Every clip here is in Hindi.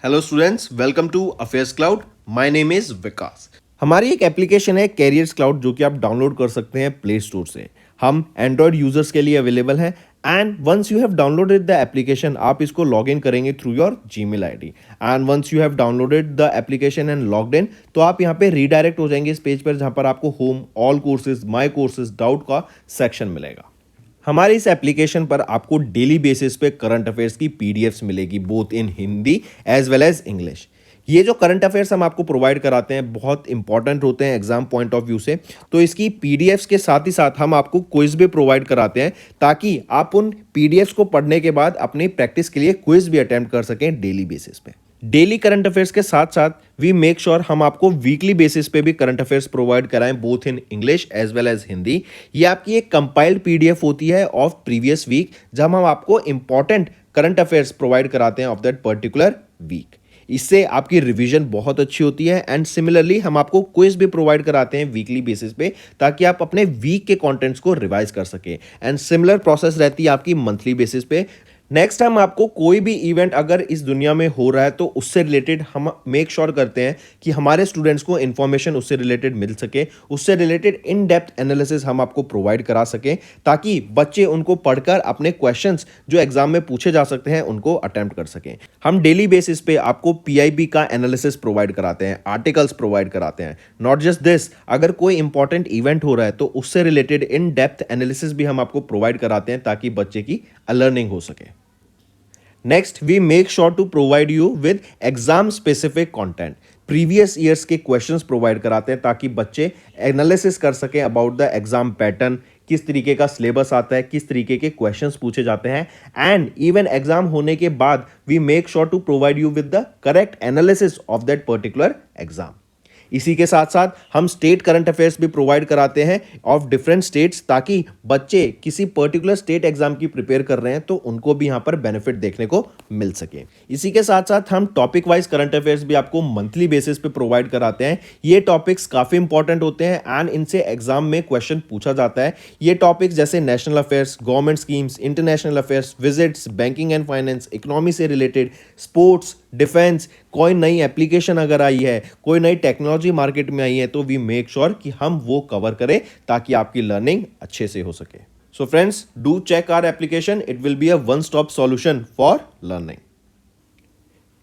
Hello students, welcome to affairs cloud. My name is Vikas. हमारी एक एप्लीकेशन है कैरियर्स क्लाउड जो कि आप डाउनलोड कर सकते हैं प्ले स्टोर से। हम एंड्रॉयड यूजर्स के लिए अवेलेबल है and once you have downloaded the application आप इसको लॉग इन करेंगे through your Gmail ID and once you have downloaded the application and logged in तो आप यहाँ पे रीडायरेक्ट हो जाएंगे इस पेज पर जहाँ पर आपको home, all courses, my courses, doubt का सेक्शन मिलेगा। हमारे इस एप्लीकेशन पर आपको डेली बेसिस पे करंट अफेयर्स की पीडीएफ्स मिलेगी both in Hindi as well as English. ये जो करंट अफेयर्स हम आपको प्रोवाइड कराते हैं बहुत इंपॉर्टेंट होते हैं एग्जाम पॉइंट ऑफ व्यू से, तो इसकी पीडीएफ्स के साथ ही साथ हम आपको क्विज भी प्रोवाइड कराते हैं ताकि आप उन पीडीएफ्स को पढ़ने के बाद अपनी प्रैक्टिस के लिए क्विज भी अटेम्प्ट कर सकें डेली बेसिस पे। डेली करंट अफेयर्स के साथ साथ वी मेक श्योर हम आपको वीकली बेसिस पे भी करंट अफेयर्स प्रोवाइड कराएं both in English as well as Hindi. ये आपकी एक कंपाइल्ड पीडीएफ होती है ऑफ प्रीवियस वीक जहां हम आपको इंपॉर्टेंट करंट अफेयर्स प्रोवाइड कराते हैं ऑफ दैट पर्टिकुलर वीक। इससे आपकी रिवीजन बहुत अच्छी होती है एंड सिमिलरली हम आपको क्विज भी प्रोवाइड कराते हैं वीकली बेसिस पे ताकि आप अपने वीक के कंटेंट्स को रिवाइज कर सके एंड सिमिलर प्रोसेस रहती है आपकी मंथली बेसिस पे। नेक्स्ट टाइम आपको कोई भी इवेंट अगर इस दुनिया में हो रहा है तो उससे रिलेटेड हम मेक श्योर करते हैं कि हमारे स्टूडेंट्स को इन्फॉर्मेशन उससे रिलेटेड मिल सके, उससे रिलेटेड इन डेप्थ एनालिसिस हम आपको प्रोवाइड करा सकें ताकि बच्चे उनको पढ़कर अपने क्वेश्चंस जो एग्जाम में पूछे जा सकते हैं उनको अटेम्प्ट कर सकें। हम डेली बेसिस पे आपको पीआईबी का एनालिसिस प्रोवाइड कराते हैं, आर्टिकल्स प्रोवाइड कराते हैं। नॉट जस्ट दिस, अगर कोई इंपॉर्टेंट इवेंट हो रहा है तो उससे रिलेटेड इन डेप्थ एनालिसिस भी हम आपको प्रोवाइड कराते हैं ताकि बच्चे की लर्निंग हो सके। Next we make sure to provide you with exam specific content. Previous years के क्वेश्चंस प्रोवाइड कराते हैं ताकि बच्चे एनालिसिस कर सकें अबाउट द एग्जाम पैटर्न, किस तरीके का सिलेबस आता है, किस तरीके के क्वेश्चंस पूछे जाते हैं एंड इवन एग्जाम होने के बाद we make sure to provide you with the correct analysis of that particular exam. इसी के साथ साथ हम स्टेट करंट अफेयर्स भी प्रोवाइड कराते हैं ऑफ डिफरेंट स्टेट्स ताकि बच्चे किसी पर्टिकुलर स्टेट एग्जाम की प्रिपेयर कर रहे हैं तो उनको भी यहां पर बेनिफिट देखने को मिल सके। इसी के साथ साथ हम टॉपिक वाइज करंट अफेयर्स भी आपको मंथली बेसिस पे प्रोवाइड कराते हैं। ये टॉपिक्स काफी इंपॉर्टेंट होते हैं एंड इनसे एग्जाम में क्वेश्चन पूछा जाता है। ये टॉपिक्स जैसे national affairs, government schemes, international affairs, visits, banking and finance, economy से रिलेटेड, स्पोर्ट्स, डिफेंस, कोई नई एप्लीकेशन अगर आई है, कोई नई टेक्नोलॉजी मार्केट में आई है तो वी मेक श्योर कि हम वो कवर करें ताकि आपकी लर्निंग अच्छे से हो सके। So friends, do check our application, it will be a one stop solution for learning.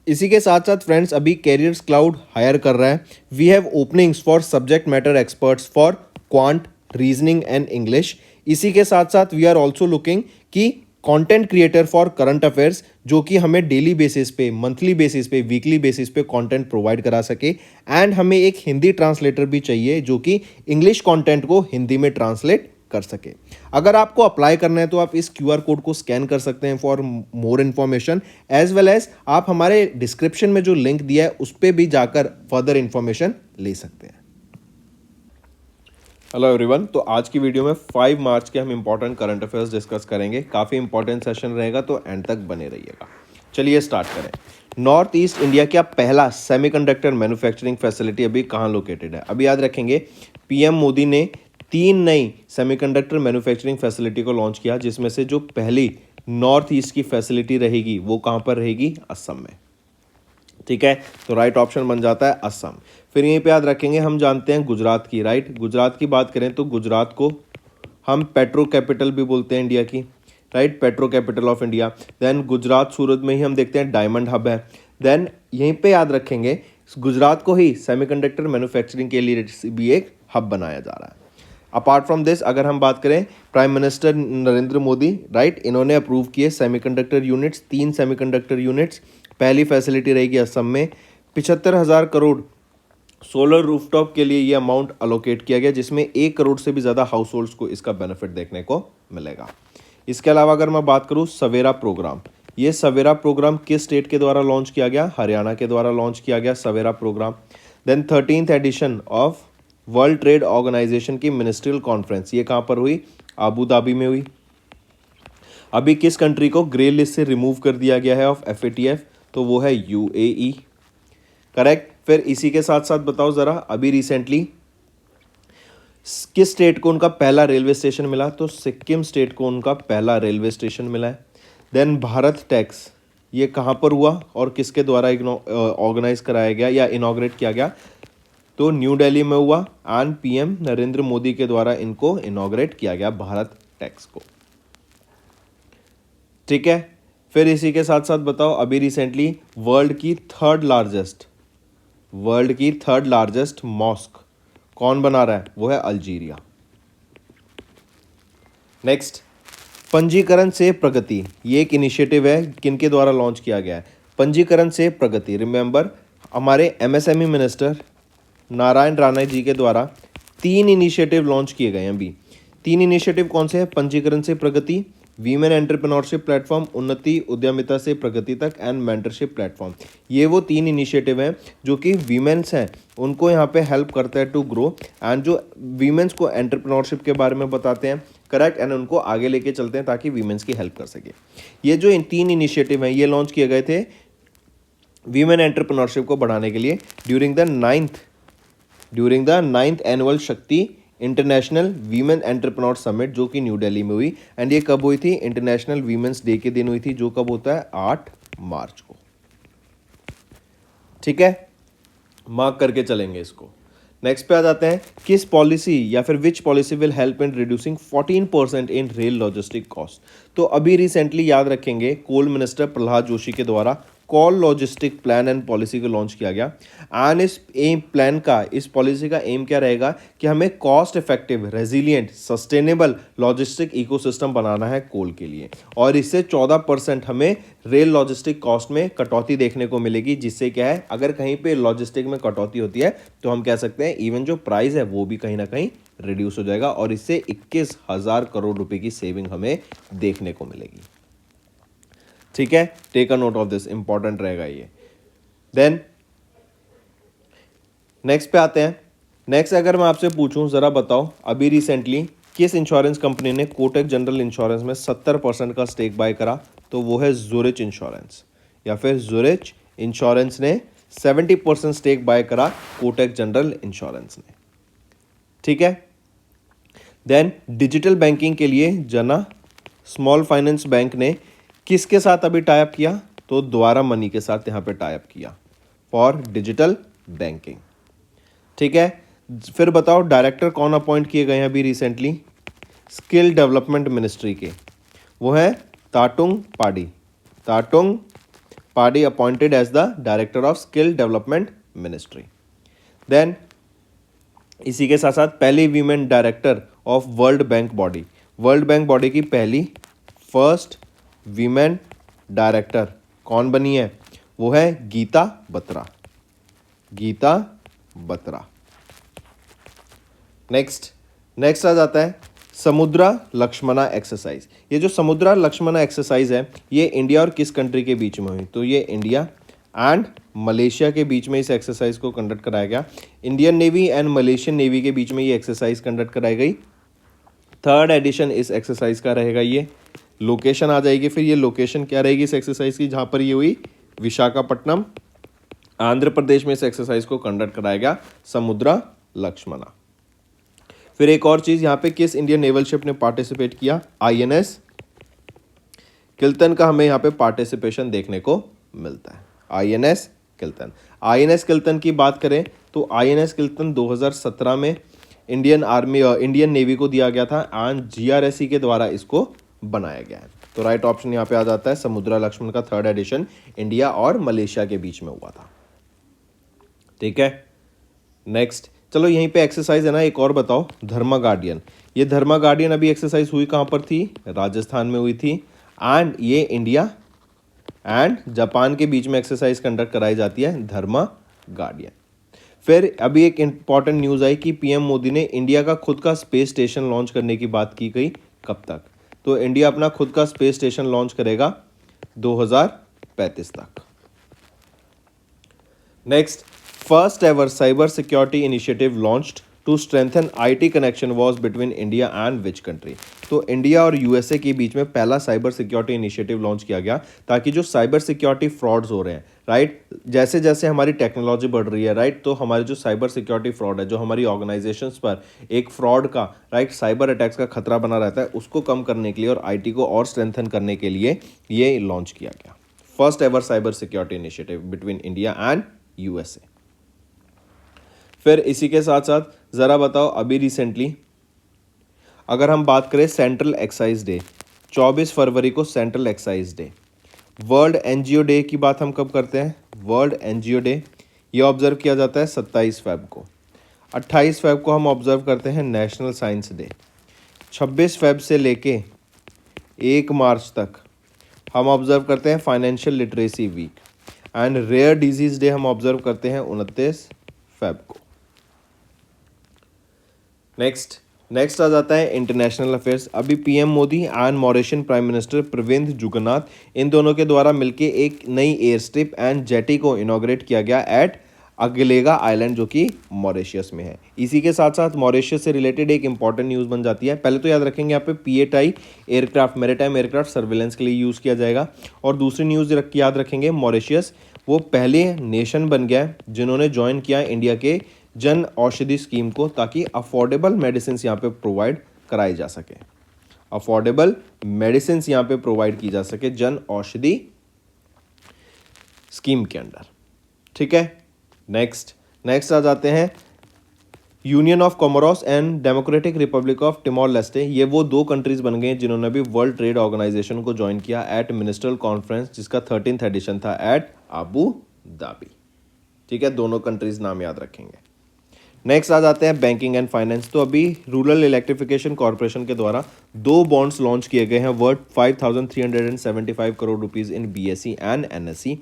इसी के साथ साथ फ्रेंड्स अभी कैरियर्स क्लाउड हायर कर रहा है। We have openings for subject matter experts for quant, reasoning and English. इसी के साथ साथ वी आर ऑल्सो लुकिंग कि content creator for current affairs जो कि हमें डेली बेसिस पे, मंथली बेसिस पे, वीकली बेसिस पे कंटेंट प्रोवाइड करा सके एंड हमें एक हिंदी ट्रांसलेटर भी चाहिए जो कि इंग्लिश कंटेंट को हिंदी में ट्रांसलेट कर सके। अगर आपको अप्लाई करना है तो आप इस क्यूआर कोड को स्कैन कर सकते हैं for more information as well as आप हमारे डिस्क्रिप्शन में जो लिंक दिया है उस पर भी जाकर फर्दर इंफॉर्मेशन ले सकते हैं। हेलो एवरीवन, तो आज की वीडियो में 5 मार्च के हम इंपॉर्टेंट करंट अफेयर्स डिस्कस करेंगे। काफ़ी इंपॉर्टेंट सेशन रहेगा तो एंड तक बने रहिएगा। चलिए स्टार्ट करें। नॉर्थ ईस्ट इंडिया का पहला सेमीकंडक्टर मैन्युफैक्चरिंग फैसिलिटी अभी कहाँ लोकेटेड है? अभी याद रखेंगे पीएम मोदी ने 3 नई सेमीकंडक्टर मैन्युफैक्चरिंग फैसिलिटी को लॉन्च किया जिसमें से जो पहली नॉर्थ ईस्ट की फैसिलिटी रहेगी वो कहाँ पर रहेगी? असम में। ठीक है, तो राइट ऑप्शन बन जाता है असम। फिर यहीं पे याद रखेंगे हम जानते हैं गुजरात की, राइट? गुजरात की बात करें तो गुजरात को हम पेट्रो कैपिटल भी बोलते हैं इंडिया की, right? Petro capital of India. Then Gujarat Surat में ही हम देखते हैं डायमंड हब है। देन यहीं पे याद रखेंगे गुजरात को ही सेमीकंडक्टर मैन्युफैक्चरिंग के लिए भी एक हब बनाया जा रहा है। अपार्ट फ्रॉम दिस अगर हम बात करें prime minister Narendra Modi, right, इन्होंने अप्रूव किए सेमीकंडक्टर यूनिट्स, 3 सेमीकंडक्टर यूनिट्स। पहली फैसिलिटी रहेगी असम में। 75,000 करोड़ सोलर रूफटॉप के लिए ये अमाउंट अलोकेट किया गया जिसमें 1 करोड़ से भी ज़्यादा हाउस होल्ड्स को इसका बेनिफिट देखने को मिलेगा। इसके अलावा अगर मैं बात करूँ सवेरा प्रोग्राम, ये सवेरा प्रोग्राम किस स्टेट के द्वारा लॉन्च किया गया? हरियाणा के द्वारा लॉन्च किया गया Savera programme. Then 13th edition of World Trade Organization की मिनिस्ट्रियल कॉन्फ्रेंस, ये कहाँ पर हुई? अबू धाबी में हुई। अभी किस कंट्री को ग्रे लिस्ट से रिमूव कर दिया गया है ऑफ FATF? तो वो है UAE, करेक्ट। फिर इसी के साथ साथ बताओ ज़रा अभी रिसेंटली किस स्टेट को उनका पहला रेलवे स्टेशन मिला? तो सिक्किम स्टेट को उनका पहला रेलवे स्टेशन मिला है। देन भारत टैक्स, ये कहाँ पर हुआ और किसके द्वारा ऑर्गेनाइज कराया गया या इनॉग्रेट किया गया? तो न्यू दिल्ली में हुआ एंड पीएम नरेंद्र मोदी के द्वारा इनको इनॉग्रेट किया गया भारत टैक्स को। ठीक है, फिर इसी के साथ साथ बताओ, अभी रिसेंटली वर्ल्ड की थर्ड लार्जेस्ट मॉस्क कौन बना रहा है? वो है अल्जीरिया। नेक्स्ट, पंजीकरण से प्रगति, ये एक इनिशिएटिव है, किनके द्वारा लॉन्च किया गया है? पंजीकरण से प्रगति, रिमेंबर हमारे एमएसएमई मिनिस्टर नारायण राणा जी के द्वारा 3 इनिशिएटिव लॉन्च किए गए हैं अभी। 3 इनिशिएटिव कौन से हैं? पंजीकरण से प्रगति, वीमेन एंटरप्रेन्योरशिप प्लेटफॉर्म, उन्नति उद्यमिता से प्रगति तक एंड मेंटरशिप प्लेटफॉर्म। ये वो 3 इनिशिएटिव हैं जो कि वीमेंस हैं उनको यहाँ पे हेल्प करता है टू ग्रो, एंड जो वीमेंस को एंटरप्रेन्योरशिप के बारे में बताते हैं, करेक्ट, एंड उनको आगे लेके चलते हैं ताकि वीमेंस की हेल्प कर सके। ये जो इन 3 इनिशिएटिव हैं ये लॉन्च किए गए थे वीमेन एंटरप्रेन्योरशिप को बढ़ाने के लिए ड्यूरिंग द 9th एनुअल शक्ति इंटरनेशनल वीमेन एंटरप्रेन्योर समिट, जो कि न्यू दिल्ली में हुई। एंड ये कब हुई थी? इंटरनेशनल वीमेंस डे के दिन हुई थी, जो कब होता है? 8 मार्च को। ठीक है, मार्क करके चलेंगे इसको। नेक्स्ट पे आ जाते हैं, किस पॉलिसी या फिर विच policy will help in reducing 14% in rail logistic cost? तो अभी रिसेंटली याद रखेंगे कोल मिनिस्टर प्रहलाद जोशी के द्वारा call logistic plan and policy को लॉन्च किया गया। एंड इस पॉलिसी का एम क्या रहेगा कि हमें cost effective, resilient, sustainable logistic ecosystem बनाना है कोल के लिए, और इससे 14% हमें रेल लॉजिस्टिक कॉस्ट में कटौती देखने को मिलेगी, जिससे क्या है, अगर कहीं पे लॉजिस्टिक में कटौती होती है तो हम कह सकते हैं इवन जो प्राइस है वो भी कहीं ना कहीं रिड्यूस हो जाएगा, और इससे 21,000 करोड़ रुपए की सेविंग हमें देखने को मिलेगी। ठीक है, take a note of this, important रहेगा ये। देन नेक्स्ट पे आते हैं। नेक्स्ट अगर मैं आपसे पूछूं, जरा बताओ अभी रिसेंटली किस इंश्योरेंस कंपनी ने कोटक जनरल इंश्योरेंस में 70% का स्टेक बाय करा? तो वो है ज़ुरिच इंश्योरेंस, या फिर ज़ुरिच इंश्योरेंस ने 70% स्टेक बाय करा कोटक जनरल इंश्योरेंस ने। ठीक है, देन डिजिटल बैंकिंग के लिए जना स्मॉल फाइनेंस बैंक ने किसके साथ अभी टाइप किया? तो द्वारा मनी के साथ यहाँ पे टाइप किया फॉर डिजिटल बैंकिंग। ठीक है, फिर बताओ डायरेक्टर कौन अपॉइंट किए गए हैं अभी रिसेंटली स्किल डेवलपमेंट मिनिस्ट्री के? वो है ताटुंग पाडी appointed as the director of skill development ministry. Then इसी के साथ साथ पहली women director of World Bank body की पहली फर्स्ट वीमेन डायरेक्टर कौन बनी है? वो है गीता बत्रा। नेक्स्ट आ जाता है समुद्रा लक्ष्मणा एक्सरसाइज। ये जो समुद्रा लक्ष्मणा एक्सरसाइज है ये इंडिया और किस कंट्री के बीच में हुई? तो ये इंडिया एंड मलेशिया के बीच में इस एक्सरसाइज को कंडक्ट कराया गया। Indian Navy and Malaysian navy के बीच में ये एक्सरसाइज कंडक्ट कराई गई। 3rd एडिशन इस एक्सरसाइज का रहेगा। ये लोकेशन आ जाएगी, फिर ये लोकेशन क्या रहेगी इस एक्सरसाइज की? जहां पर ये हुई विशाखापट्टनम, आंध्र प्रदेश में इस एक्सरसाइज को कंडक्ट कराया गया समुद्रा लक्ष्मणा। फिर एक और चीज, यहाँ पे किस इंडियन नेवल शिप ने पार्टिसिपेट किया? आईएनएस किल्टन का हमें यहाँ पे पार्टिसिपेशन देखने को मिलता है। आईएनएस किल्टन की बात करें तो आईएनएस किल्टन 2017 में इंडियन नेवी को दिया गया था एंड जीआरएससी के द्वारा इसको बनाया गया है। तो राइट ऑप्शन यहाँ पे आ जाता है समुद्रा लक्ष्मण का 3rd एडिशन इंडिया और मलेशिया के बीच में हुआ था। ठीक है, नेक्स्ट चलो यहीं पे एक्सरसाइज है ना, एक और बताओ धर्मा गार्डियन। ये धर्मा गार्डियन अभी एक्सरसाइज हुई कहाँ पर थी? राजस्थान में हुई थी। एंड ये इंडिया एंड जापान के बीच में एक्सरसाइज कंडक्ट कराई जाती है धर्मा गार्डियन। फिर अभी एक इंपॉर्टेंट न्यूज आई कि पीएम मोदी ने इंडिया का खुद का स्पेस स्टेशन लॉन्च करने की बात की गई। कब तक? तो इंडिया अपना खुद का स्पेस स्टेशन लॉन्च करेगा 2035 तक। Next, first ever cyber security initiative launched to strengthen IT connection was between India and which country? तो इंडिया और यूएसए के बीच में पहला साइबर सिक्योरिटी इनिशिएटिव लॉन्च किया गया ताकि जो साइबर सिक्योरिटी फ्रॉड्स हो रहे हैं, राइट, जैसे जैसे हमारी टेक्नोलॉजी बढ़ रही है, राइट, तो हमारे जो साइबर सिक्योरिटी फ्रॉड है, जो हमारी ऑर्गेनाइजेशंस पर एक फ्रॉड का, राइट, साइबर अटैक्स का खतरा बना रहता है, उसको कम करने के लिए और आईटी को और स्ट्रेंथन करने के लिए ये लॉन्च किया गया first ever cyber security initiative between India and USA. फिर इसी के साथ साथ ज़रा बताओ, अभी रिसेंटली अगर हम बात करें सेंट्रल एक्साइज डे, 24 फरवरी को central excise day. World NGO day की बात हम कब करते हैं? वर्ल्ड एनजीओ डे ये ऑब्जर्व किया जाता है 27 फेब को। 28 फेब को हम ऑब्जर्व करते हैं नेशनल साइंस डे। 26 फेब से लेके 1 मार्च तक हम ऑब्जर्व करते हैं financial literacy week. And rare disease day हम ऑब्जर्व करते हैं 29 फेब को। नेक्स्ट आ जाता है इंटरनेशनल अफेयर्स। अभी PM Modi and Mauritian prime minister Pravind Jugnauth इन दोनों के द्वारा मिलकर एक नई एयर स्ट्रिप एंड जेटी को इनॉग्रेट किया गया एट अगलेगा आइलैंड, जो कि मॉरिशियस में है। इसी के साथ साथ मॉरिशियस से रिलेटेड एक इंपॉर्टेंट न्यूज़ बन जाती है। पहले तो याद रखेंगे यहाँ पे पीएटाई एयरक्राफ्ट, मैरीटाइम एयरक्राफ्ट सर्विलेंस के लिए यूज़ किया जाएगा। और दूसरी न्यूज़ याद रखेंगे, मॉरिशियस वो पहले नेशन बन गया है जिन्होंने ज्वाइन किया इंडिया के जन औषधि स्कीम को, ताकि अफोर्डेबल मेडिसिन यहाँ पे प्रोवाइड कराई जा सके। अफोर्डेबल मेडिसिन यहाँ पे प्रोवाइड की जा सके जन औषधि स्कीम के अंडर। ठीक है, नेक्स्ट आ जाते हैं union of Comoros and democratic republic of टिमोर Leste. ये वो 2 कंट्रीज बन गए जिन्होंने भी वर्ल्ड ट्रेड ऑर्गेनाइजेशन को ज्वाइन किया एट मिनिस्ट्रियल कॉन्फ्रेंस, जिसका 13th एडिशन था एट अबू धाबी। ठीक है, दोनों कंट्रीज नाम याद रखेंगे। नेक्स्ट आ जाते हैं बैंकिंग एंड फाइनेंस। तो अभी रूरल इलेक्ट्रिफिकेशन कॉर्पोरेशन के द्वारा 2 बॉन्ड्स लॉन्च किए गए हैं worth 5,375 crore rupees in BSE and NSE.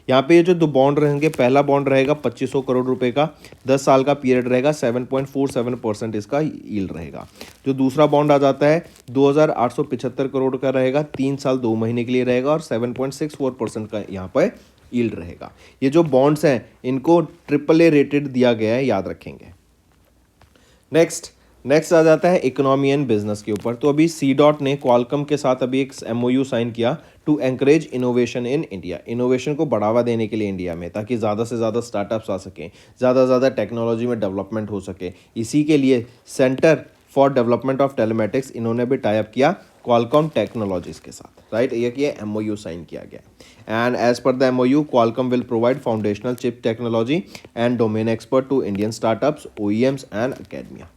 यहाँ पे ये जो 2 बॉन्ड रहेंगे, पहला बॉन्ड रहेगा 2500 करोड़ रुपए का, 10 साल का पीरियड रहेगा, 7.47% इसका यील्ड रहेगा। जो दूसरा बॉन्ड आ जाता है 2,875 करोड़ का रहेगा, 3 साल 2 महीने के लिए रहेगा और 7.64% का यहाँ पर यील्ड रहेगा। ये जो बॉन्ड्स हैं इनको AAA रेटेड दिया गया है, याद रखेंगे। नेक्स्ट आ जाता है इकोनॉमी एंड बिजनेस के ऊपर। तो अभी CDOT ने क्वालकॉम के साथ अभी एक MOU साइन किया to encourage innovation in India. Innovation को बढ़ावा देने के लिए इंडिया में, ताकि ज़्यादा से ज़्यादा स्टार्टअप्स आ सकें, ज़्यादा से ज़्यादा टेक्नोलॉजी में डेवलपमेंट हो सके। इसी के लिए centre for development of telematics इन्होंने भी टाई अप किया क्वालकॉम टेक्नोलॉजीज के साथ, राइट। ये MOU साइन किया गया। And as per the MOU, Qualcomm will provide foundational chip technology and domain expert to Indian startups, OEMs and academia.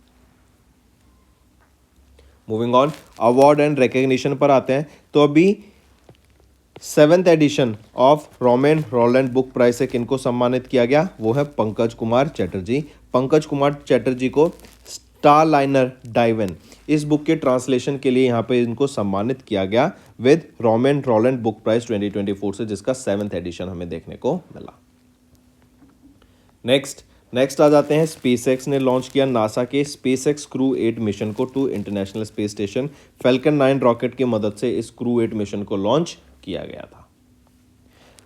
Moving on, award and recognition पर आते हैं। तो अभी 7th edition of Romain Rolland book prize से किनको सम्मानित किया गया? वो है पंकज कुमार चैटर्जी। पंकज कुमार चैटर्जी को स्टारलाइनर डाइवन इस बुक के ट्रांसलेशन के लिए यहाँ पे इनको सम्मानित किया गया with Romain Rolland book prize 2024 से, जिसका 7th एडिशन हमें देखने को मिला। नेक्स्ट आ जाते हैं, स्पेसएक्स ने लॉन्च किया नासा के स्पेसएक्स क्रू 8 मिशन को to international space station. Falcon 9 rocket की मदद से इस क्रू 8 मिशन को लॉन्च किया गया था।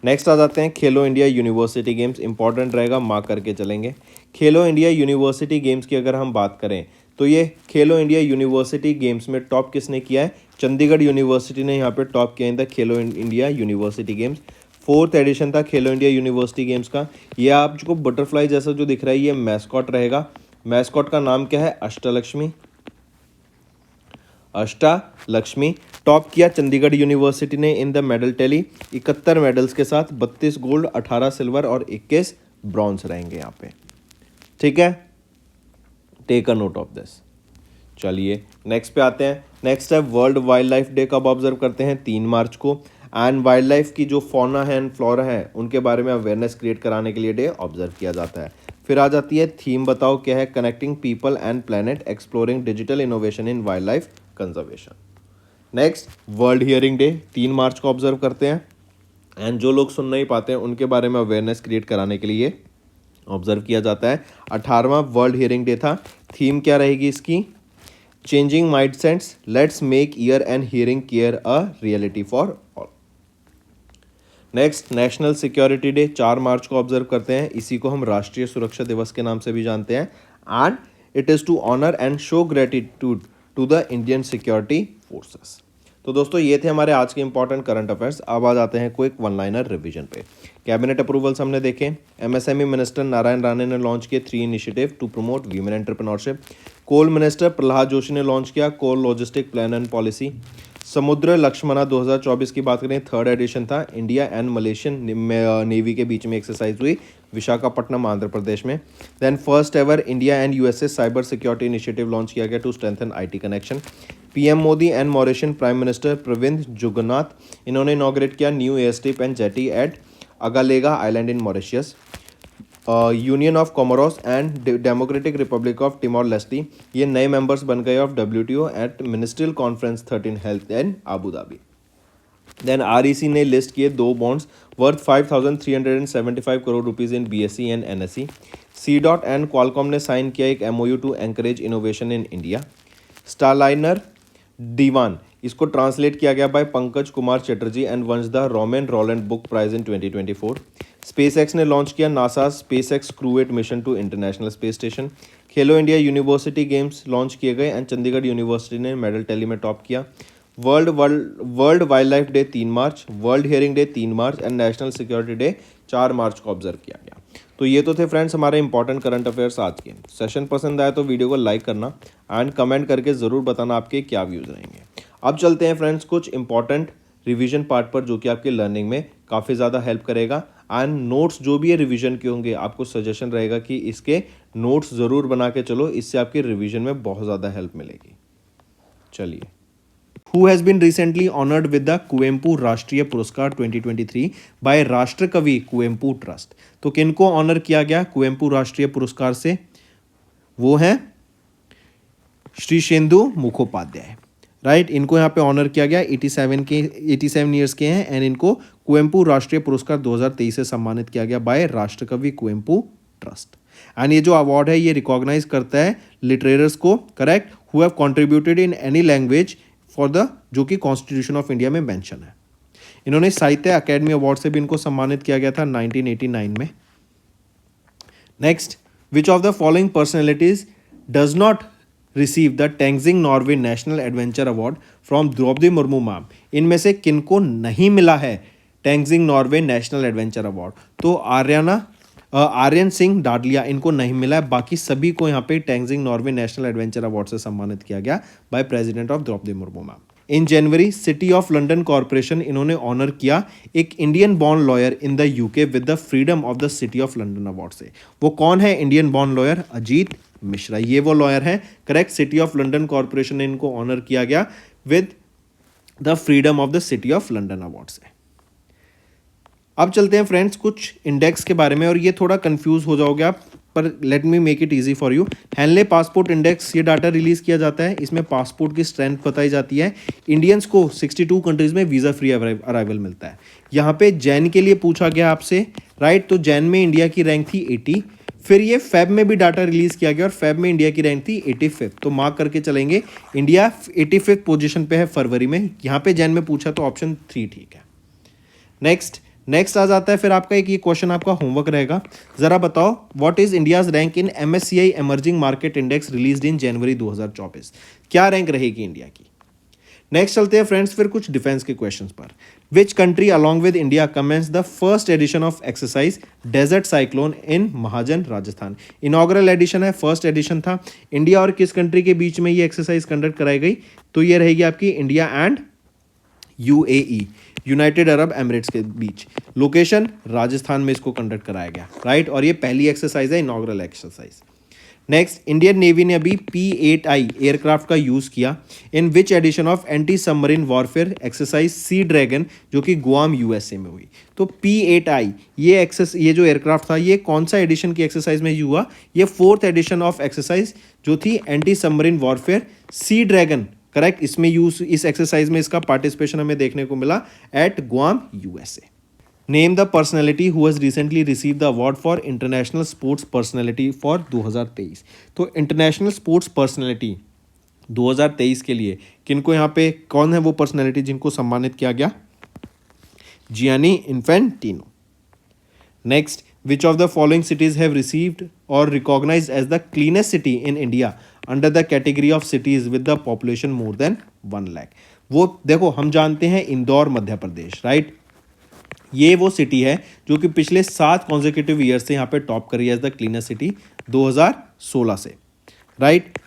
नेक्स्ट आ जाते हैं खेलो इंडिया यूनिवर्सिटी गेम्स। इंपॉर्टेंट रहेगा, मार्क करके चलेंगे। खेलो इंडिया यूनिवर्सिटी गेम्स की अगर हम बात करें तो ये खेलो इंडिया यूनिवर्सिटी गेम्स में टॉप किसने किया है? चंडीगढ़ यूनिवर्सिटी ने यहाँ पे टॉप किया था खेलो India university games. 4th addition था खेलो इंडिया यूनिवर्सिटी गेम्स का। ये आपको बटरफ्लाई जैसा जो दिख रहा है ये मैस्कॉट रहेगा। मैस्कॉट का नाम क्या है? अष्टालक्ष्मी। टॉप किया चंडीगढ़ यूनिवर्सिटी ने in the medal tally, 71 medals के साथ 32 गोल्ड, 18 सिल्वर और 21 ब्रॉन्ज रहेंगे यहाँ पे। ठीक है, take a note of this. चलिए नेक्स्ट पे आते हैं। नेक्स्ट है वर्ल्ड वाइल्ड लाइफ डे। कब ऑब्जर्व करते हैं? 3 मार्च को। एंड वाइल्ड लाइफ की जो फौना है एंड फ्लोरा है उनके बारे में अवेयरनेस क्रिएट कराने के लिए डे ऑब्जर्व किया जाता है। फिर आ जाती है थीम, बताओ क्या है? Connecting people and planet, exploring digital innovation in wild life conservation. Next world hearing day 3 मार्च को ऑब्जर्व करते हैं। एंड जो लोग सुन नहीं पाते हैं उनके बारे में अवेयरनेस क्रिएट कराने के लिए ऑब्जर्व किया जाता है। 18वां वर्ल्ड हियरिंग डे था। थीम क्या रहेगी इसकी? Changing mindsets, let's make year and hearing care a reality for all. Next national security day 4 March को ऑब्जर्व करते हैं। इसी को हम राष्ट्रीय सुरक्षा दिवस के नाम से भी जानते हैं। And it is to honour and show gratitude to the Indian security forces. तो दोस्तों ये थे हमारे आज के इंपॉर्टेंट करंट अफेयर्स। अब आ जाते हैं क्विक 1 लाइनर रिवीजन पे। कैबिनेट अप्रूवल्स हमने देखे। MSME मिनिस्टर नारायण राणे ने लॉन्च किए 3 initiative to promote women entrepreneurship. Coal minister Prahlad Joshi ने लॉन्च किया coal logistic plan and policy. Samudra Laksamana 2024 की बात करें, थर्ड एडिशन था। इंडिया एंड मलेशियन नेवी के बीच में एक्सरसाइज हुई विशाखापट्टनम आंध्र प्रदेश में। Then first ever India and USA cyber security initiative launch किया गया to strengthen IT connection. PM Modi and Mauritian prime minister Pravind Jugnauth इन्होंने इनॉग्रेट किया new air strip and jetty at Agalega island in Mauritius. Union of Comoros and democratic republic of Timor Leste ये नए मेंबर्स बन गए of WTO at ministerial conference 13 held in Abu Dhabi. Then REC ने लिस्ट किए 2 bonds worth 5,375 crore rupees in BSE and NSE. C dot and Qualcomm ने साइन किया एक MOU to encourage innovation in India. Starliner Diwan इसको ट्रांसलेट किया गया bye Pankaj Kumar Chatterjee and wins the Roman Roland book prize in 2024। SpaceX ने लॉन्च किया NASA SpaceX crew eight mission to international space station. Khelo India university games launch किए गए एंड चंडीगढ़ यूनिवर्सिटी ने मेडल टैली में टॉप किया। World wildlife day 3 March, world hearing day 3 March and national security day 4 March को ऑब्जर्व किया गया। तो ये तो थे फ्रेंड्स हमारे इंपॉर्टेंट करंट अफेयर्स आज के। सेशन पसंद आया तो वीडियो को लाइक करना एंड कमेंट करके ज़रूर बताना आपके क्या व्यूज़ रहेंगे। अब चलते हैं फ्रेंड्स कुछ इंपॉर्टेंट रिवीजन पार्ट पर जो कि आपके लर्निंग में काफ़ी ज़्यादा हेल्प करेगा। एंड नोट्स जो भी है रिवीजन के होंगे आपको सजेशन रहेगा कि इसके नोट्स ज़रूर बना के चलो, इससे आपके रिवीजन में बहुत ज़्यादा हेल्प मिलेगी। चलिए, Who has been recently honored with the Kuvempu राष्ट्रीय पुरस्कार 2023 बाय राष्ट्रकवि कुवेम्पू ट्रस्ट। तो किनको ऑनर किया गया कुवेम्पू राष्ट्रीय पुरस्कार से? वो हैं श्री शेंदु मुखोपाध्याय, राइट। इनको यहाँ पे ऑनर किया गया। 87 ईयर्स के हैं एंड इनको कुवेम्पू राष्ट्रीय पुरस्कार 2023 से सम्मानित किया गया बाय राष्ट्रकवि कुवेम्पू ट्रस्ट। एंड ये जो अवार्ड है ये रिकॉग्नाइज करता है लिटरेरर्स को, correct, who have contributed in any language for the, जो कि कॉन्स्टिट्यूशन ऑफ इंडिया में मेंशन है। इन्होंने साहित्य अकेडमी अवार्ड से भी इनको सम्मानित किया गया था 1989 में। Next, which of the following personalities does not receive the Tenzing Norgay national adventure award from Droupadi Murmu ma'am? इनमें से किनको नहीं मिला है Tenzing Norgay national adventure award? तो आर्यन सिंह डाडलिया इनको नहीं मिला है, बाकी सभी को यहाँ पे Tenzing Norgay national adventure award से सम्मानित किया गया by president of Droupadi Murmu ma'am. In January City of London Corporation इन्होंने ऑनर किया एक Indian born lawyer in the UK with the freedom of the City of London award से। वो कौन है Indian born lawyer? Ajit Mishra, ये वो लॉयर हैं, correct. City of London Corporation ने इनको ऑनर किया गया with the freedom of the City of London award से। अब चलते हैं फ्रेंड्स कुछ इंडेक्स के बारे में, और ये थोड़ा कंफ्यूज हो जाओगे आप, पर let me make it easy for you. Henle passport index, ये डाटा रिलीज किया जाता है, इसमें पासपोर्ट की स्ट्रेंथ बताई जाती है। इंडियंस को 62 कंट्रीज में वीज़ा फ्री अराइवल मिलता है। यहाँ पे जैन के लिए पूछा गया आपसे, राइट, तो जैन में इंडिया की रैंक थी 80। फिर ये फेब में भी डाटा रिलीज किया गया और फेब में इंडिया की रैंक थी 85, तो मार्क करके चलेंगे इंडिया 85 पोजीशन पे है फरवरी में। यहाँ पे जैन में पूछा तो ऑप्शन 3 ठीक है। नेक्स्ट आ जाता है फिर आपका एक ये क्वेश्चन आपका होमवर्क रहेगा, जरा बताओ what is India's rank in MSCI emerging market index released in January 2024? क्या रैंक रहेगी इंडिया की? नेक्स्ट चलते हैं फ्रेंड्स फिर कुछ डिफेंस के क्वेश्चंस पर। Which country along with India commence the first edition of exercise desert cyclone in Mahajan Rajasthan? Inaugural edition है, फर्स्ट एडिशन था। इंडिया और किस कंट्री के बीच में ये एक्सरसाइज कंडक्ट कराई गई? तो ये रहेगी आपकी India and UAE, United Arab Emirates के बीच। लोकेशन राजस्थान में इसको कंडक्ट कराया गया, राइट, और ये पहली एक्सरसाइज है, inaugural exercise. Next, Indian navy ने अभी P-8I एयरक्राफ्ट का यूज किया in which edition of anti submarine warfare exercise sea dragon, जो कि गुआम USA में हुई। तो P-8I ये जो एयरक्राफ्ट था ये कौन सा एडिशन की एक्सरसाइज में हुआ? ये 4th एडिशन ऑफ एक्सरसाइज जो थी anti submarine warfare sea dragon, correct. इसमें इस एक्सरसाइज में इसका पार्टिसिपेशन हमें देखने को मिला at Guam USA। Name the personality who has recently receive the award for international sports personality for 2023। तो इंटरनेशनल स्पोर्ट्स पर्सनैलिटी 2023 के लिए किनको यहाँ पे कौन है वो पर्सनैलिटी जिनको सम्मानित किया गया? Gianni Infantino. Next, which of the following cities have received or recognized as the cleanest city in India under the category of cities with the population more than 1 lakh? वो देखो हम जानते हैं इंदौर मध्य प्रदेश, राइट। ये वो सिटी है जो कि पिछले 7 कॉन्जिक्यूटिव ईयर से यहाँ पे टॉप करी है एज द क्लीनेस्ट सिटी 2016 से, राइट।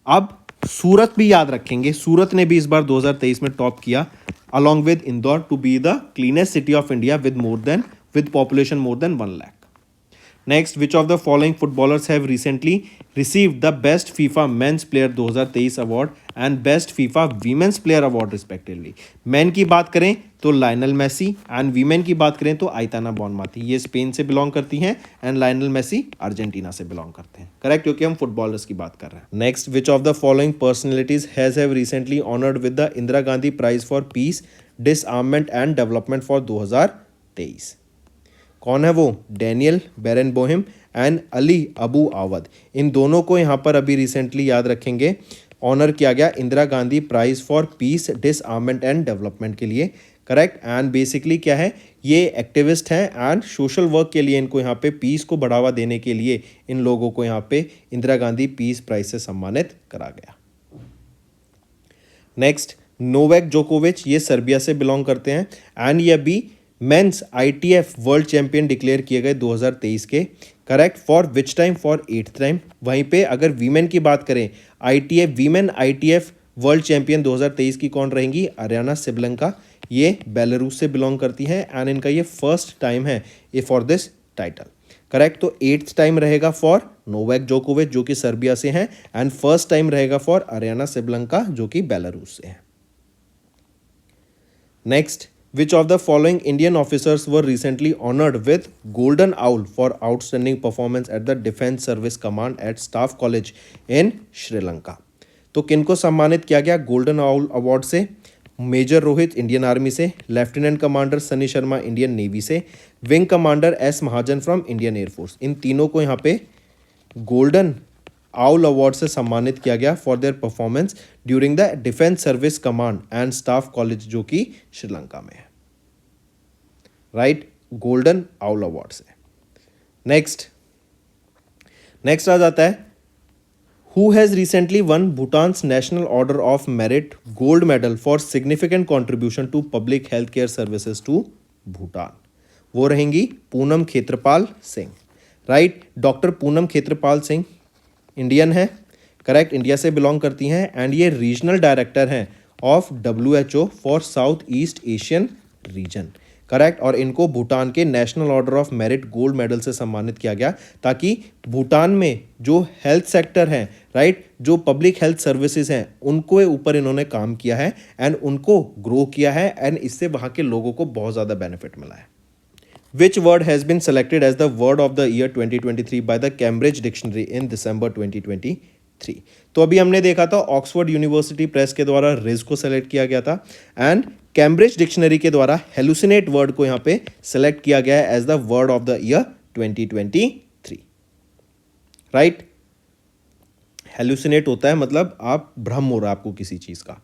अब सूरत भी याद रखेंगे, सूरत ने भी इस बार 2023 में टॉप किया along with Indore to be the cleanest city of India with population more than 1 lakh. Next, which of the following footballers have recently received the Best FIFA Men's Player 2023 award and Best FIFA Women's Player award respectively? Man की बात करें तो लायनल मेसी एंड वीमेन की बात करें तो आइताना बॉनमाती, ये स्पेन से बिलोंग करती हैं एंड लायनल मेसी अर्जेंटीना से बिलोंग करते हैं, करेक्ट, क्योंकि हम फुटबॉलर्स की बात कर रहे हैं. Next, which of the following personalities have recently honoured with the Indira Gandhi prize for peace, disarmament and development for 2023? कौन है वो? Daniel Barenboim and Ali Abu Awwad. इन दोनों को यहाँ पर अभी रिसेंटली याद रखेंगे ऑनर किया गया Indira Gandhi prize for peace, disarmament and development के लिए, करेक्ट. एंड बेसिकली क्या है, ये एक्टिविस्ट हैं एंड सोशल वर्क के लिए इनको यहाँ पे पीस को बढ़ावा देने के लिए इन लोगों को यहाँ पे इंदिरा गांधी पीस प्राइज से सम्मानित करा गया. नेक्स्ट, नोवेक जोकोविच, ये सर्बिया से बिलोंग करते हैं एंड ये अभी men's ITF world champion declare किए गए 2023 के, correct. For which time? For 8th time. वहीं पे अगर वीमेन की बात करें, वीमेन ITF वर्ल्ड चैंपियन 2023 की कौन रहेंगी? अरियाना सिबलंका, ये बेलारूस से बिलोंग करती हैं एंड इनका ये फर्स्ट टाइम है ये फॉर दिस टाइटल, करेक्ट. तो 8th टाइम रहेगा फॉर नोवेक जोकोविच जो कि सर्बिया से हैं एंड फर्स्ट टाइम रहेगा फॉर अरियाना सिबलंका जो कि बेलारूस से है. Next, which of the following Indian officers were recently honored with Golden Owl for outstanding performance at the Defence Service Command at Staff College in Sri Lanka? तो किनको सम्मानित किया गया गोल्डन आउल अवार्ड से? मेजर रोहित इंडियन आर्मी से, lieutenant commander Sunny Sharma Indian navy से, wing commander S Mahajan from Indian air force. इन तीनों को यहाँ पे गोल्डन आउल अवार्ड से सम्मानित किया गया for their performance during the defence service command and staff college जो कि श्रीलंका में है, राइट. गोल्डन आउल अवार्ड से. नेक्स्ट आ जाता है, who has recently won Bhutan's national order of merit gold medal for significant contribution to public health care services to Bhutan? वो रहेंगी Poonam Khetrapal Singh, right. Doctor Poonam Khetrapal Singh Indian है, करेक्ट, इंडिया से बिलोंग करती हैं एंड ये रीजनल डायरेक्टर हैं of WHO for south east Asian region, correct. और इनको भूटान के national order of merit gold medal से सम्मानित किया गया ताकि भूटान में जो हेल्थ सेक्टर है, राइट, जो पब्लिक हेल्थ सर्विसेज हैं उनको ऊपर इन्होंने काम किया है एंड उनको ग्रो किया है एंड इससे वहाँ के लोगों को बहुत ज़्यादा बेनिफिट मिला है. Which word has been selected as the word of the year 2023 by the Cambridge Dictionary in December 2023? तो अभी हमने देखा था ऑक्सफोर्ड यूनिवर्सिटी प्रेस के द्वारा रिज को सेलेक्ट किया गया था एंड कैम्ब्रिज डिक्शनरी के द्वारा हेलुसिनेट वर्ड को यहाँ पे सेलेक्ट किया गया है as the word of the year 2023, right. Hallucinate होता है मतलब आप भ्रम हो रहा है आपको किसी चीज़ का.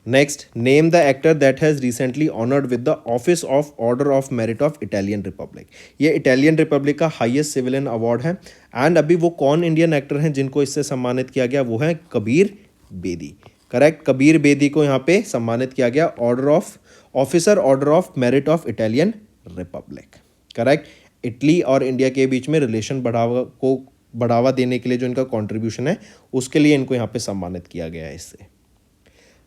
Next, name the actor that has recently honoured with the office of order of merit of Italian Republic. ये इटालियन रिपब्लिक का हाईएस्ट सिविलियन अवार्ड है एंड अभी वो कौन इंडियन एक्टर हैं जिनको इससे सम्मानित किया गया? वो है कबीर बेदी, करेक्ट. कबीर बेदी को यहाँ पे सम्मानित किया गया order of merit of Italian Republic, correct. Italy और इंडिया के बीच में रिलेशन बढ़ावा देने के लिए जो इनका कॉन्ट्रीब्यूशन है उसके लिए इनको यहाँ पे सम्मानित किया गया है इससे.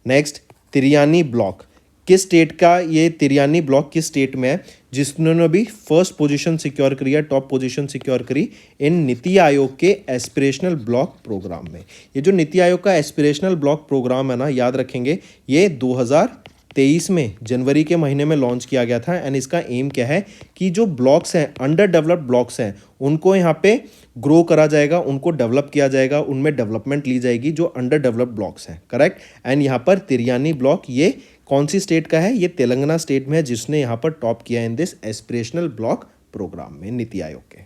नेक्स्ट, तिरियानी ब्लॉक किस स्टेट का? ये तिरियानी ब्लॉक किस स्टेट में है जिसने भी फर्स्ट पोजीशन सिक्योर करी है, टॉप पोजीशन सिक्योर करी इन नीति आयोग के एस्पिरेशनल ब्लॉक प्रोग्राम में? ये जो नीति आयोग का एस्पिरेशनल ब्लॉक प्रोग्राम है ना, याद रखेंगे ये 2023 में जनवरी के महीने में लॉन्च किया गया था एंड इसका एम क्या है कि जो ब्लॉक्स हैं, अंडर डेवलप्ड ब्लॉक्स हैं, उनको यहाँ पे ग्रो करा जाएगा, उनको डेवलप किया जाएगा, उनमें डेवलपमेंट ली जाएगी जो अंडर डेवलप्ड ब्लॉक्स हैं, करेक्ट. एंड यहाँ पर तिरियानी ब्लॉक ये कौन सी स्टेट का है? ये तेलंगाना स्टेट में है जिसने यहाँ पर टॉप किया in this aspirational block program में नीति आयोग के.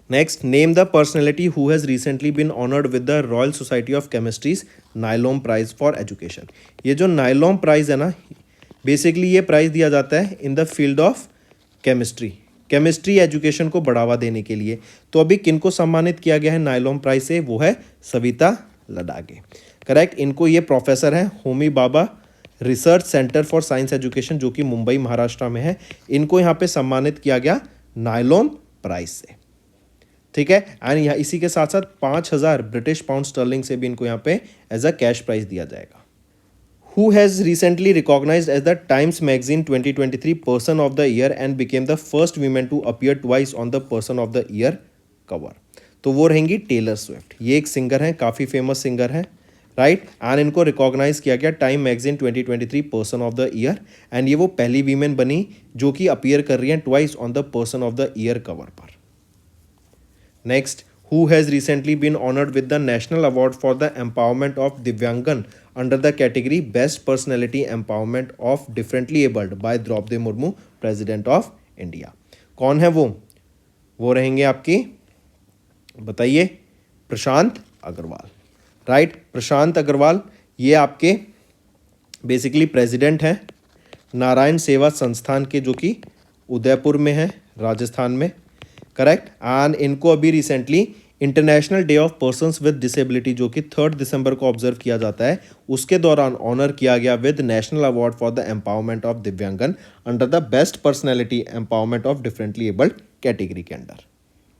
Next, name the personality who has recently been honoured with the royal society of chemistry's Nyholm prize for education. ये जो नाइलोम प्राइज है ना, बेसिकली ये प्राइज दिया जाता है in the field of chemistry education को बढ़ावा देने के लिए. तो अभी किनको सम्मानित किया गया है नाइलोम प्राइज से? वो है सविता लडागे, करेक्ट. इनको ये प्रोफेसर हैं Homi Bhabha research centre for science education जो कि मुंबई महाराष्ट्र में है. इनको यहाँ पे सम्मानित किया गया नाइलोम प्राइज से. ठीक है। एंड यहाँ इसी के साथ साथ 5,000 ब्रिटिश पाउंड स्टर्लिंग से भी इनको यहाँ पे एज अ कैश प्राइज दिया जाएगा। Who has recently recognized as the Times Magazine 2023 Person of the Year and became the first woman to appear twice on the Person of the Year cover? तो वो रहेंगी टेलर स्विफ्ट। ये एक सिंगर हैं, काफ़ी फेमस सिंगर हैं, राइट। एंड इनको रिकॉग्नाइज किया गया time magazine 2023 person of the year, and ये वो पहली वीमेन बनी जो कि अपीयर कर रही हैं twice on the person of the year cover पर। Next, who has recently been honored with the National Award for the Empowerment of Divyangan under the category Best Personality Empowerment of Differently Abled by Droupadi Murmu, President of India। कौन है वो रहेंगे आपकी, बताइए, प्रशांत अग्रवाल, राइट। प्रशांत अग्रवाल ये आपके बेसिकली प्रेसिडेंट हैं नारायण सेवा संस्थान के, जो कि उदयपुर में है, राजस्थान में, करेक्ट। एंड इनको अभी recently international day of persons with disability, जो कि 3 दिसंबर को ऑब्जर्व किया जाता है, उसके दौरान ऑनर किया गया with national award for the empowerment of Divyangjan under the best personality empowerment of differently abled category के अंडर।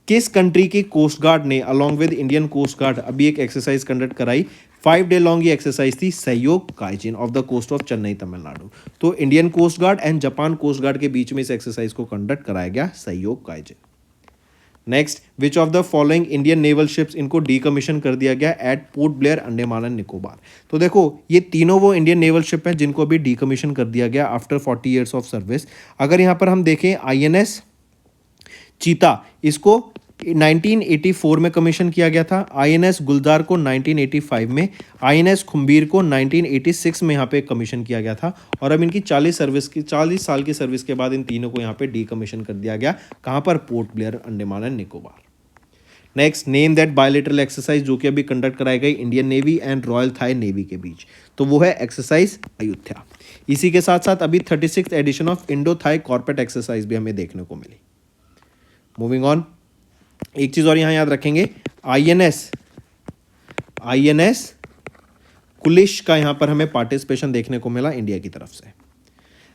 किस कंट्री की कोस्ट गार्ड ने along with Indian coast guard अभी एक एक्सरसाइज कंडक्ट कराई? 5 डे लॉन्ग ये एक्सरसाइज थी, Sahyog Kaijin off the coast of Chennai Tamil Nadu. तो Indian coast guard and Japan coast guard के बीच में इस एक्सरसाइज को कंडक्ट कराया गया, Sahyog Kaijin. Next, which of the following Indian naval ships, इनको डीकमीशन कर दिया गया एट पोर्ट ब्लेयर अंडमान एंड निकोबार। तो देखो ये तीनों वो इंडियन नेवल शिप हैं जिनको अभी डीकमीशन कर दिया गया आफ्टर 40 ईयर्स ऑफ सर्विस। अगर यहाँ पर हम देखें INS चीता, इसको 1984 में कमीशन किया गया था, INS गुलजार को 1985 में, INS खुम्बीर को 1986 में यहाँ पे कमीशन किया गया था, और अब इनकी 40 साल की सर्विस के बाद इन तीनों को यहाँ पे डीकमीशन कर दिया गया। कहाँ पर? Port Blair Andaman and Nicobar. Next, name that bilateral exercise, जो कि अभी कंडक्ट कराई गई Indian Navy and Royal Thai Navy के बीच, तो वो है एक्सरसाइज अयोध्या। इसी के साथ साथ अभी 36th edition of Indo Thai corporate exercise भी हमें देखने को मिली। मूविंग ऑन, एक चीज और यहां याद रखेंगे, INS कुलिश का यहां पर हमें पार्टिसिपेशन देखने को मिला इंडिया की तरफ से।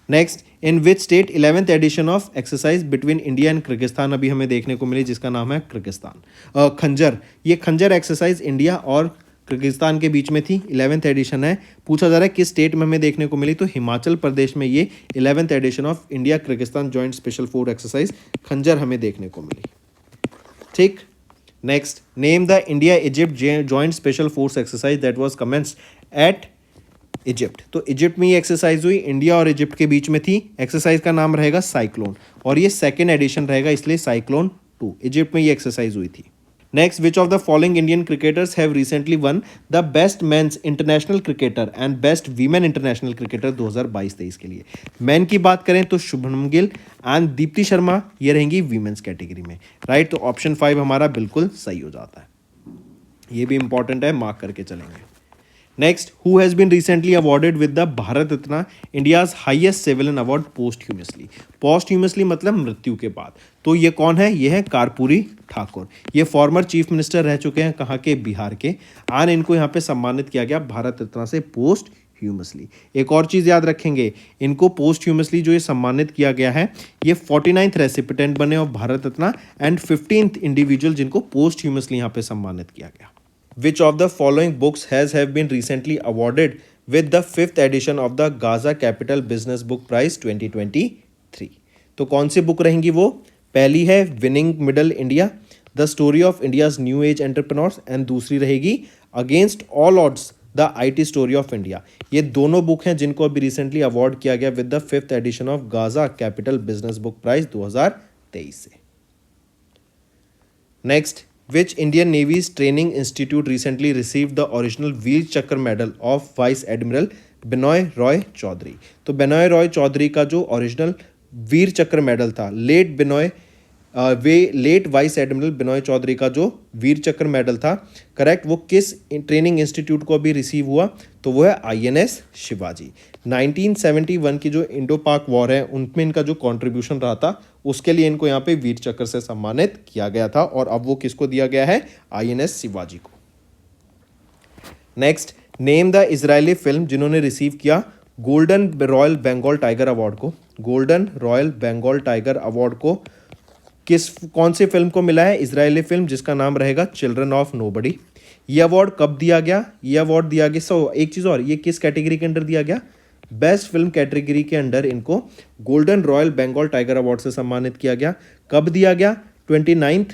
Next, in which state 11th edition of exercise between India and Kyrgyzstan अभी हमें देखने को मिली, जिसका नाम है किर्गिस्तान खंजर। ये खंजर एक्सरसाइज इंडिया और किर्गिस्तान के बीच में थी, 11th एडिशन है। पूछा जा रहा है किस स्टेट में हमें देखने को मिली, तो हिमाचल प्रदेश में ये 11th edition of India Kyrgyzstan joint special force exercise Khanjar हमें देखने को मिली, ठीक। Next, name the India Egypt joint special force exercise that was commenced at Egypt. तो इजिप्ट में ये एक्सरसाइज हुई, इंडिया और इजिप्ट के बीच में थी। एक्सरसाइज का नाम रहेगा साइक्लोन, और ये 2nd एडिशन रहेगा, इसलिए साइक्लोन 2। इजिप्ट में ये एक्सरसाइज हुई थी। Next, which of the following Indian cricketers have recently won the best mains international cricketer and best women international cricketer 2022-23 के लिए? मैन की बात करें तो शुभमन गिल एंड दीप्ति शर्मा, ये रहेंगी वीमेंस कैटेगरी में, राइट। तो ऑप्शन 5 हमारा बिल्कुल सही हो जाता है, ये भी इंपॉर्टेंट है, मार्क करके चलेंगे। Next, who has been recently awarded with the Bharat Ratna, India's highest civilian award posthumously. Posthumously मतलब मृत्यु के बाद। तो ये कौन है? ये है कर्पूरी ठाकुर। ये फॉर्मर चीफ मिनिस्टर रह चुके हैं, कहाँ के? बिहार के। एंड इनको यहाँ पे सम्मानित किया गया भारत रत्न से पोस्ट ह्यूमसली। एक और चीज़ याद रखेंगे, इनको पोस्ट ह्यूमसली जो ये सम्मानित किया गया है, ये 49th रेसिपिटेंट बने of Bharat Ratna and 15th individual जिनको पोस्ट ह्यूमसली यहाँ पे सम्मानित किया गया। Which of the following books have been recently awarded with the 5th edition of the Gaza Capital Business Book Prize 2023? तो कौन सी बुक रहेंगी वो? पहली है winning middle India, the story of India's new age entrepreneurs, and दूसरी रहेगी against all odds the IT story of India. ये दोनों बुक हैं जिनको अभी रिसेंटली अवार्ड किया गया with the 5th edition of Gaja capital business book prize 2023 से। Next, which Indian Navy's training institute recently received the original Veer Chakra medal of Vice Admiral Binoy Roy Chaudhary? तो बिनॉय रॉय चौधरी का जो ओरिजिनल वीर चक्र मेडल था, late vice admiral Binoy Chaudhary का जो वीर चक्र मेडल था, करेक्ट, वो किस ट्रेनिंग इंस्टीट्यूट को अभी रिसीव हुआ? तो वो है INS शिवाजी। 1971 की जो इंडो पाक वॉर है उनमें इनका जो कंट्रीब्यूशन रहा था, उसके लिए इनको यहाँ पे वीर चक्र से सम्मानित किया गया था, और अब वो किसको दिया गया है? INS शिवाजी को। Next, name the Israeli film जिन्होंने रिसीव किया golden royal Bengal tiger award को। Golden royal Bengal tiger award को कौन सी फिल्म को मिला है? इजरायली फिल्म जिसका नाम रहेगा चिल्ड्रन ऑफ नोबडी। ये अवार्ड कब दिया गया? ये अवार्ड दिया गया, एक चीज़ और, ये किस कैटेगरी के अंडर दिया गया? बेस्ट फिल्म कैटेगरी के अंडर इनको golden royal Bengal tiger award से सम्मानित किया गया। कब दिया गया? 29th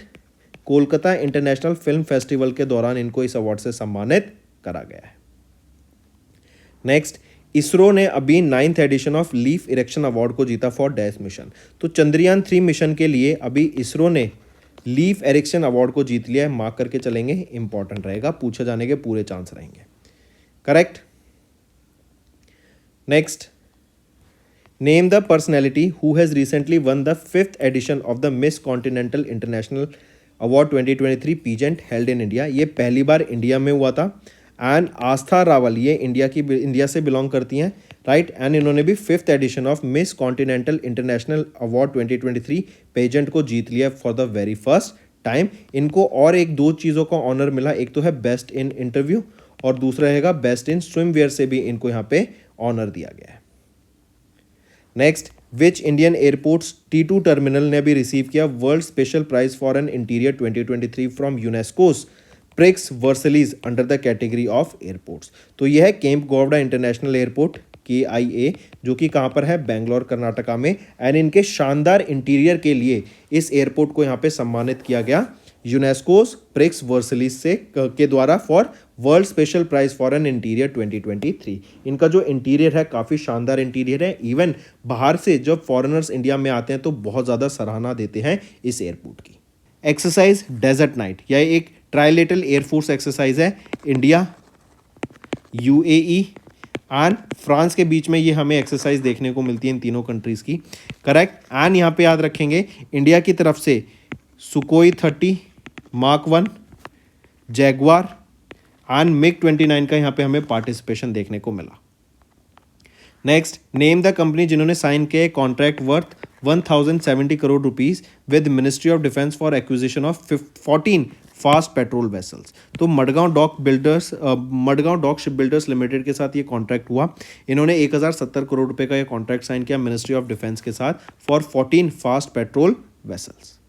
Kolkata international film festival के दौरान इनको इस अवार्ड से सम्मानित करा गया है। नेक्स्ट, इसरो ने अभी 9th edition of leaf erection award को जीता फॉर डैश मिशन। तो चंद्रयान 3 मिशन के लिए अभी इसरो ने लीफ इरेक्शन अवार्ड को जीत लिया है। मार्क करके चलेंगे, इंपॉर्टेंट रहेगा, पूछे जाने के पूरे चांस रहेंगे। Correct. Next, name the personality who has recently won the 5th edition of the miss continental international award 2023 pageant held in India. ये पहली बार इंडिया में हुआ था। एंड आस्था रावल, ये इंडिया से बिलोंग करती हैं, राइट। एंड इन्होंने भी 5th edition of miss continental international award 2023 pageant को जीत लिया for the very first time. इनको और एक दो चीज़ों का ऑनर मिला, एक तो है बेस्ट इन इंटरव्यू और दूसरा रहेगा बेस्ट इन स्विमवेयर से भी इनको यहाँ पे ऑनर दिया गया है। Next, which Indian airports T2 terminal ने भी रिसीव किया world special prize for an interior 2023 from UNESCO's prix Versailles under the category of airports. तो यह है Kempegowda international airport KIA, जो कि कहाँ पर है? बेंगलोर कर्नाटका में। एंड इनके शानदार इंटीरियर के लिए इस एयरपोर्ट को यहाँ पे सम्मानित किया गया यूनेस्कोस प्रिक्स वर्सलीज से के द्वारा for world special prize for an interior 2023। इनका जो इंटीरियर है काफ़ी शानदार इंटीरियर है। इवन बाहर से जब फॉरेनर्स इंडिया में आते हैं तो बहुत ज़्यादा सराहना देते हैं इस एयरपोर्ट की। एक्सरसाइज डेजर्ट नाइट, यह एक ट्राइलेटरल एयरफोर्स एक्सरसाइज है। इंडिया, UAE एंड फ्रांस के बीच में ये हमें एक्सरसाइज देखने को मिलती है इन तीनों कंट्रीज़ की। करेक्ट। एंड यहाँ पे याद रखेंगे इंडिया की तरफ से सुकोई 30, मार्क 1, जैगवार एंड MiG-29 का यहाँ पे हमें पार्टिसिपेशन देखने को मिला। नेक्स्ट, नेम द कंपनी जिन्होंने साइन किया contract worth 1070 crore rupees with ministry of defence for acquisition of 14 fast patrol vessels. तो Mazagon dock shipbuilders limited के साथ ये कॉन्ट्रैक्ट हुआ। इन्होंने 1070 करोड़ रुपए का ये कॉन्ट्रैक्ट साइन किया मिनिस्ट्री ऑफ डिफेंस के साथ for 14 fast patrol vessels.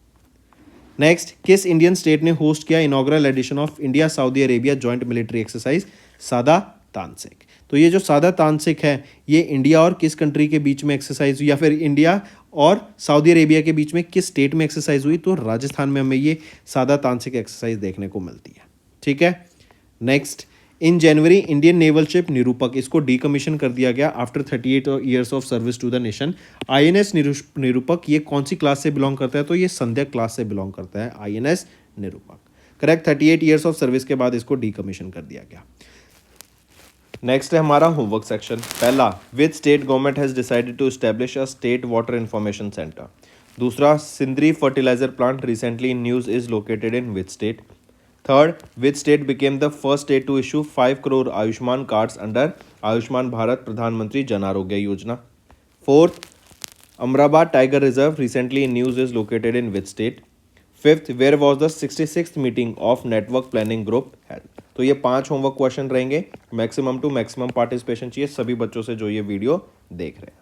Next, किस इंडियन स्टेट ने होस्ट किया inaugural edition of India Saudi Arabia joint military exercise सादा तानसेक। तो ये जो सादा तानसेक है ये इंडिया और किस कंट्री के बीच में एक्सरसाइज हुई, या फिर इंडिया और सऊदी अरेबिया के बीच में किस स्टेट में एक्सरसाइज हुई? तो राजस्थान में हमें ये सादा तानसेक एक्सरसाइज देखने को मिलती है। ठीक है। Next, in January Indian naval ship Nirupak, इसको डीकमीशन कर दिया गया after 38 years of service to the nation. INS Nirupak ये कौन सी क्लास से बिलोंग करता है? तो ये संध्या क्लास से बिलोंग करता है INS Nirupak. Correct. 38 years of service के बाद इसको डीकमीशन कर दिया गया। नेक्स्ट है हमारा होमवर्क सेक्शन। पहला, which state government has decided to establish a state water information centre. दूसरा, Sindri fertiliser plant recently in news is located in which state. Third, which state became the first state to issue 5 crore Ayushman cards under Ayushman Bharat Pradhan Mantri Jan Arogya Yojana. Fourth, Amrabad tiger reserve recently in news is located in which state. Fifth, where was the 66th meeting of network planning group held. तो ये 5 होमवर्क क्वेश्चन रहेंगे। मैक्सिमम टू मैक्सिमम पार्टिसिपेशन चाहिए सभी बच्चों से जो ये वीडियो देख रहे हैं।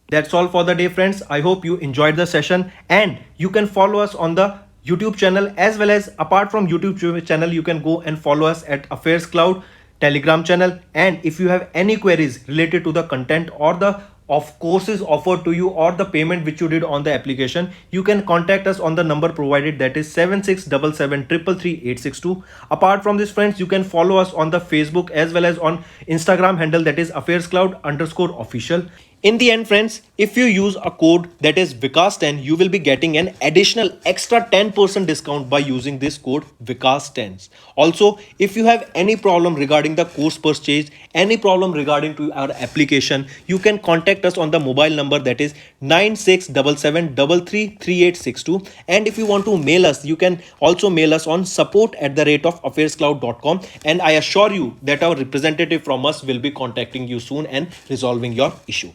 That's all for the day, friends. I hope you enjoyed the session and you can follow us on the YouTube channel, as well as apart from YouTube channel, you can go and follow us at Affairs Cloud Telegram channel. And if you have any queries related to the content or the of courses offered to you or the payment which you did on the application, you can contact us on the number provided, that is 7677333862. Apart from this, friends, you can follow us on the Facebook as well as on Instagram handle, that is affairscloud_official. In the end, friends, if you use a code that is Vikas10, you will be getting an additional extra 10% discount by using this code Vikas10. Also, if you have any problem regarding the course purchase, any problem regarding to our application, you can contact us on the mobile number, that is 9677333862. And if you want to mail us, you can also mail us on support@affairscloud.com. And I assure you that our representative from us will be contacting you soon and resolving your issue.